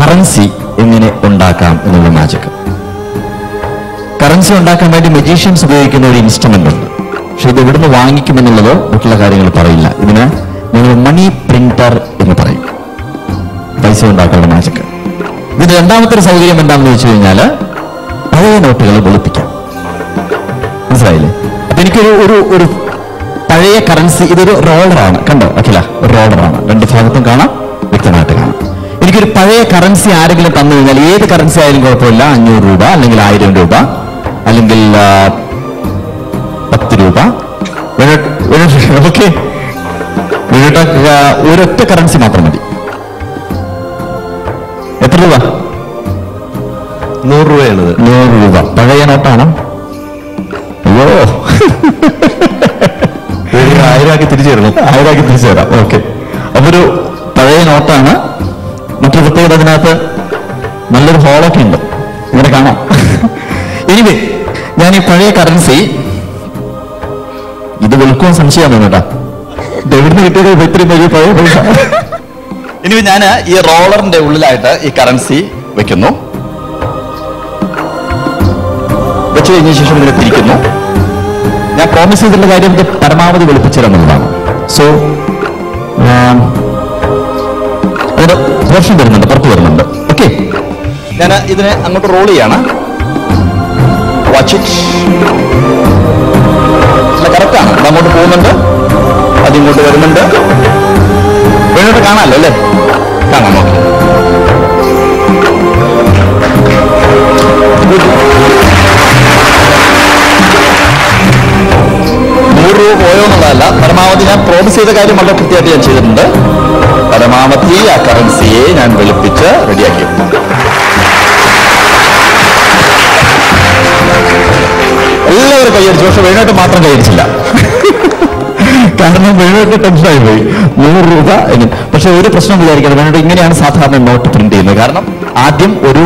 Currency എങ്ങനെ ഉണ്ടാക്കാം എന്നുള്ള മാജിക്. കറൻസി ഉണ്ടാക്കാൻ വേണ്ടി മജീഷ്യൻസ് ഉപയോഗിക്കുന്ന ഒരു ഇൻസ്ട്രുമെന്റ് ഉണ്ട്. പക്ഷെ ഇത് എവിടുന്ന് വാങ്ങിക്കുമെന്നുള്ളത് മറ്റുള്ള കാര്യങ്ങൾ പറയില്ല. ഇതിന് ഞങ്ങൾ മണി പ്രിന്റർ എന്ന് പറയും. പൈസ ഉണ്ടാക്കാനുള്ള മാജിക്. ഇതിന്റെ രണ്ടാമത്തെ ഒരു സൗകര്യം എന്താണെന്ന് വെച്ച് കഴിഞ്ഞാൽ പഴയ നോട്ടുകൾ വെളുപ്പിക്കാം. മനസ്സിലായില്ലേ? അപ്പൊ എനിക്കൊരു ഒരു ഒരു പഴയ കറൻസി, ഇതൊരു റോളറാണ്. കണ്ടോ അഖില? ഒരു റോളറാണ്. രണ്ട് ഭാഗത്തും കാണാം, വ്യക്തമായിട്ട് കാണാം. എനിക്കൊരു പഴയ കറൻസി ആരെങ്കിലും തന്നു കഴിഞ്ഞാൽ, ഏത് കറൻസി ആയാലും കുഴപ്പമില്ല, 500 രൂപ അല്ലെങ്കിൽ 1000 രൂപ അല്ലെങ്കിൽ 10 രൂപ, ഓക്കെ, ഒരൊറ്റ കറൻസി മാത്രം മതി. എത്ര രൂപ? 100 രൂപയാണത്. 100 രൂപ. പഴയ നോട്ടാണ്. അയ്യോ, 1000 ആക്കി തിരിച്ചു തരണം. 1000 ആക്കി തിരിച്ചു തരാം. ഓക്കെ. അപ്പൊ ഒരു പഴയ നോട്ടാണ്. മറ്റൊരു പ്രത്യേകത, അതിനകത്ത് നല്ലൊരു ഹോളൊക്കെ ഉണ്ട്, ഇങ്ങനെ കാണാം. എനിവേ, ഞാൻ ഈ പഴയ കറൻസി ഇത് വിൽക്കുവാൻ സംശയമാണ് കേട്ടാ. ഇത് എവിടുന്ന് കിട്ടിയത് ഇത്രയും വലിയ പഴയ പൈസ? ഇനി ഞാൻ ഈ റോളറിന്റെ ഉള്ളിലായിട്ട് ഈ കറൻസി വെക്കുന്നു. വെച്ച് കഴിഞ്ഞ ശേഷം ഇതിനെ തിരിക്കുന്നു. ഞാൻ പ്രോമിസ് ചെയ്തിട്ടുള്ള കാര്യം ഇത് പരമാവധി വെളുപ്പിച്ചിരുന്നതാണ്. സോ അതിന്റെ പോർഷൻ വരുന്നുണ്ട്, പുറത്ത് വരുന്നുണ്ട്. ഓക്കെ, ഞാൻ ഇതിനെ അങ്ങോട്ട് റോൾ ചെയ്യാണ്. Watch it. കറക്റ്റാണ്. അത് അങ്ങോട്ട് പോകുന്നുണ്ട്, അതിങ്ങോട്ട് വരുന്നുണ്ട്. വേണ്ടിട്ട് കാണാമല്ലോ അല്ലേ? കാണാം. ഓക്കെ, 100 രൂപ പോയോ എന്നുള്ളതല്ല, പരമാവധി ഞാൻ പ്രോമിസ് ചെയ്ത കാര്യം വളരെ കൃത്യമായിട്ട് ഞാൻ ചെയ്തിട്ടുണ്ട്. പരമാവധി ആ കറൻസിയെ ഞാൻ വെളുപ്പിച്ച് റെഡിയാക്കി. എല്ലാവരും കൈയടിച്ചു, പക്ഷെ വേണോട്ട് മാത്രം കൈയടിച്ചില്ല. കാരണം വേണോട്ട് ടെൻഷനായി പോയി. 100 രൂപ. പക്ഷെ ഒരു പ്രശ്നം വിചാരിക്കണം, വേണോട്ട് ഇങ്ങനെയാണ് സാധാരണ നോട്ട് പ്രിന്റ് ചെയ്യുന്നത്. കാരണം ആദ്യം ഒരു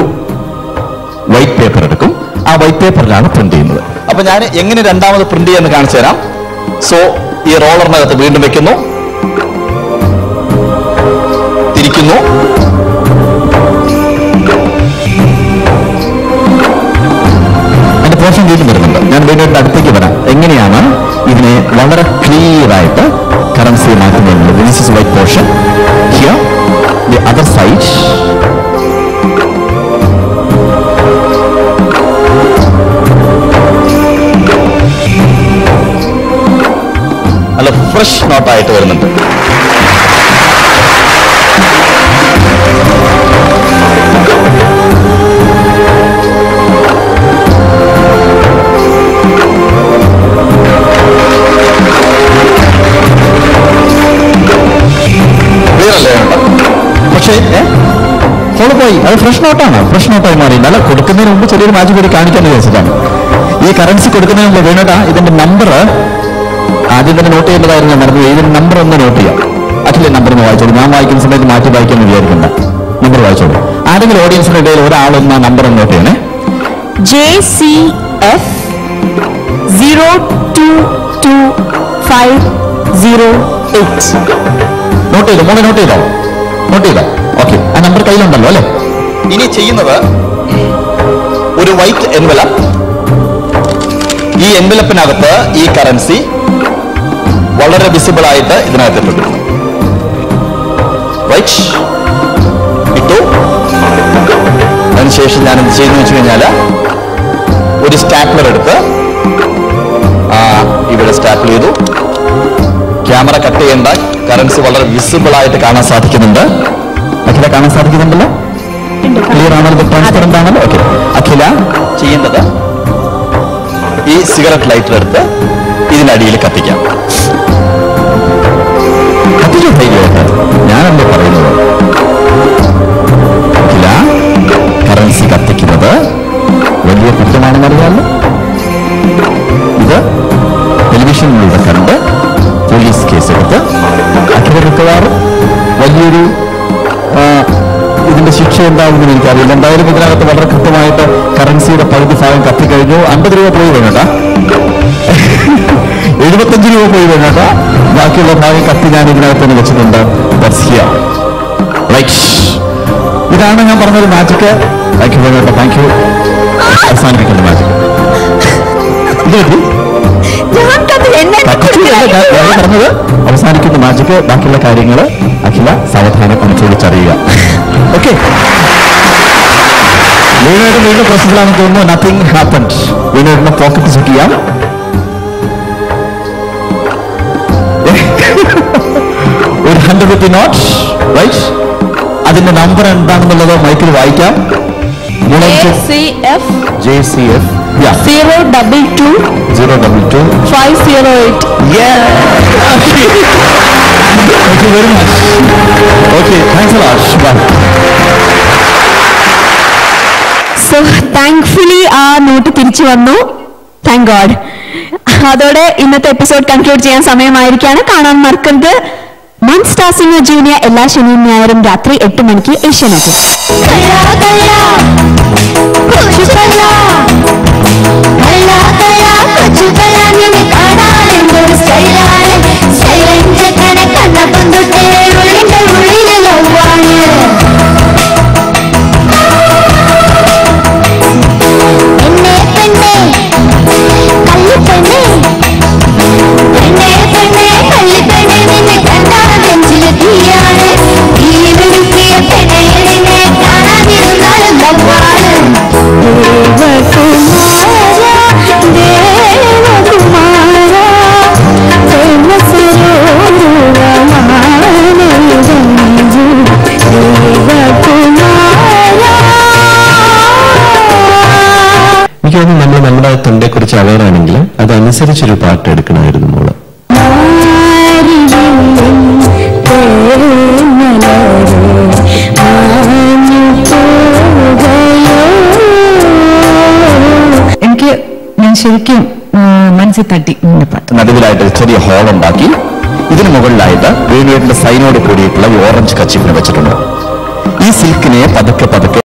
വൈറ്റ് പേപ്പർ എടുക്കും, ആ വൈറ്റ് പേപ്പറിലാണ് പ്രിന്റ് ചെയ്യുന്നത്. അപ്പൊ ഞാൻ എങ്ങനെ രണ്ടാമത് പ്രിന്റ് ചെയ്യാന്ന് കാണിച്ചു തരാം. സോ ഈ റോളറിനകത്ത് വീണ്ടും വെക്കുന്നു, തിരിക്കുന്നു, അതിന്റെ പോർഷൻ വീണ്ടും വരുന്നുണ്ട്. ഞാൻ വീണ്ടും അടുത്തേക്ക് വരാം. എങ്ങനെയാണ് ഇതിനെ വളരെ ക്ലിയർ ആയിട്ട് കറൻസി മാറ്റുന്നത്? This is white portion. Here the other side. നല്ല ഫ്രഷ് നോട്ടായിട്ട് വരുന്നുണ്ട്. പക്ഷേ ഫോളോ പോയി, അത് ഫ്രഷ് നോട്ടാണ്. ഫ്രഷ് നോട്ടായി മാറി. നല്ല കൊടുക്കുന്നതിന് മുമ്പ് ചെറിയൊരു മാജിക് കൂടി കാണിക്കാൻ വിചാരിച്ചിട്ടാണ്. ഈ കറൻസി കൊടുക്കുന്നതിന് മുമ്പ് വേണോട്ടാ ഇതിന്റെ നമ്പർ ആദ്യം തന്നെ നോട്ട് ചെയ്യേണ്ടതായിരുന്നു. ഞാൻ മറന്നു. ഇതിന്റെ നമ്പർ ഒന്ന് നോട്ട് ചെയ്യാം. അഖിലെ നമ്പർ ഒന്ന് വായിച്ചോളൂ. ഞാൻ വായിക്കുന്ന സമയത്ത് മാറ്റി വായിക്കാമെന്ന് വിചാരിക്കണ്ട. നമ്പർ വായിച്ചോളൂ. ആരെങ്കിലും ഓഡിയൻസിന്റെ ഇടയിൽ ഒരാളൊന്ന് നമ്പർ ഒന്ന് നോട്ട് ചെയ്യണേ. JCF 022508. നോട്ട് ചെയ്തോ മോനെ? നോട്ട് ചെയ്തോ? നോട്ട് ചെയ്തോ? ഓക്കെ, ആ നമ്പർ കയ്യിലുണ്ടല്ലോ അല്ലേ? ഇനി ചെയ്യുന്നത് ഒരു വൈറ്റ് എൻവലപ്പ്. ഈ എൻവലപ്പിനകത്ത് ഈ കറൻസി വളരെ വിസിബിൾ ആയിട്ട് ഇതിനകത്ത് ഇട്ടു. റൈറ്റ്, ഇട്ടു. അതിനുശേഷം ഞാൻ എന്ത് ചെയ്തെന്ന് വെച്ച് കഴിഞ്ഞാൽ ഒരു സ്റ്റാപ്ലർ എടുത്ത് ഇവിടെ സ്റ്റാപ്പിൾ ചെയ്തു. ക്യാമറ കട്ട് ചെയ്യേണ്ട, കറൻസി വളരെ വിസിബിൾ ആയിട്ട് കാണാൻ സാധിക്കുന്നുണ്ട്. അഖില കാണാൻ സാധിക്കുന്നുണ്ടല്ലോ? ക്ലിയർ ആണല്ലോ? ട്രാൻസ്പെറന്റ് ആണല്ലോ? ഓക്കെ. അഖില ചെയ്യേണ്ടത് ഈ സിഗരറ്റ് ലൈറ്റർ എടുത്ത് ഇതിനടിയിൽ കത്തിക്കാം. കത്തിക്കാൻ ധൈര്യമായിട്ട് ഞാനല്ലേ പറയുന്നത്. അഖില കറൻസി കത്തിക്കുന്നത് വലിയ കുറ്റമാണെന്ന് അറിയാമല്ലോ. ഇത് ടെലിവിഷനിലൂടെ കണ്ട് പോലീസ് കേസെടുത്ത് അഖില മിക്കവാറും വലിയൊരു ഇതിന്റെ ശിക്ഷ എന്താകുമെന്ന് എനിക്കറിയില്ല. എന്തായാലും ഇതിനകത്ത് വളരെ കൃത്യമായിട്ട് കറൻസിയുടെ പകുതി ഭാഗം കത്തിക്കഴിഞ്ഞു. 50 രൂപ പോയി വേണേട്ടാ, 75 രൂപ പോയി വേണേട്ടാ. ബാക്കിയുള്ള ഭാഗം കത്തി ഞാൻ ഇതിനകത്ത് തന്നെ വെച്ചിട്ടുണ്ട്. ഇതാണ് ഞാൻ പറഞ്ഞൊരു മാജിക്. താങ്ക് യു വേണോട്ടോ, താങ്ക് യു. അവസാനിപ്പിക്കുന്ന മാജിക് പറഞ്ഞത് അവസാനിക്കുന്ന മാജിക്. ബാക്കിയുള്ള കാര്യങ്ങൾ അഖില സാവധാനം ഒന്ന് ചോദിച്ചറിയുക. ഓക്കെ, വീണ്ടും പ്രശ്നത്തിലാണെന്ന് തോന്നുന്നു. Nothing happened. വീണ്ടും പോക്കറ്റ് ചെക്ക് ചെയ്യാം. ഒരു 100 രൂപ നോട്ട്, റൈറ്റ്? അതിന്റെ നമ്പർ എന്താണെന്നുള്ളത് മൈക്കിൽ വായിക്കാം. JCF JCF 022 022 508. Thank you very much. Okay, thanks a lot. Bye. So thankfully ആ നോട്ട് തിരിച്ചു വന്നു. Thank God. അതോടെ ഇന്നത്തെ എപ്പിസോഡ് കൺക്ലൂഡ് ചെയ്യാൻ സമയമായിരിക്കാണ്. കാണാൻ മറക്കരുത് മൺ സ്റ്റാർ സിംഗർ ജൂനിയർ എല്ലാ ശനിയും ഞായറും രാത്രി 8 മണിക്ക് ഏഷ്യാനെറ്റിൽ. എനിക്കൊന്നും നമ്മൾ നമ്മുടെ തൊണ്ടയെ കുറിച്ച് അവയറാണെങ്കിൽ അതനുസരിച്ചൊരു പാട്ട് എടുക്കണമായിരുന്നു മോള്. എനിക്ക് ഞാൻ ശരിക്കും മനസ്സിൽ തട്ടി പാട്ട്. നടുവിലായിട്ട് ചെറിയ ഹോൾ ഉണ്ടാക്കി ഇതിന് മുകളിലായിട്ട് വേണുവേട്ടന്റെ സൈനോട് കൂടിയിട്ടുള്ള ഈ ഓറഞ്ച് കച്ചിപ്പിന് വെച്ചിട്ടുണ്ട്. ഈ സിൽക്കിനെ പതുക്കെ പതുക്കെ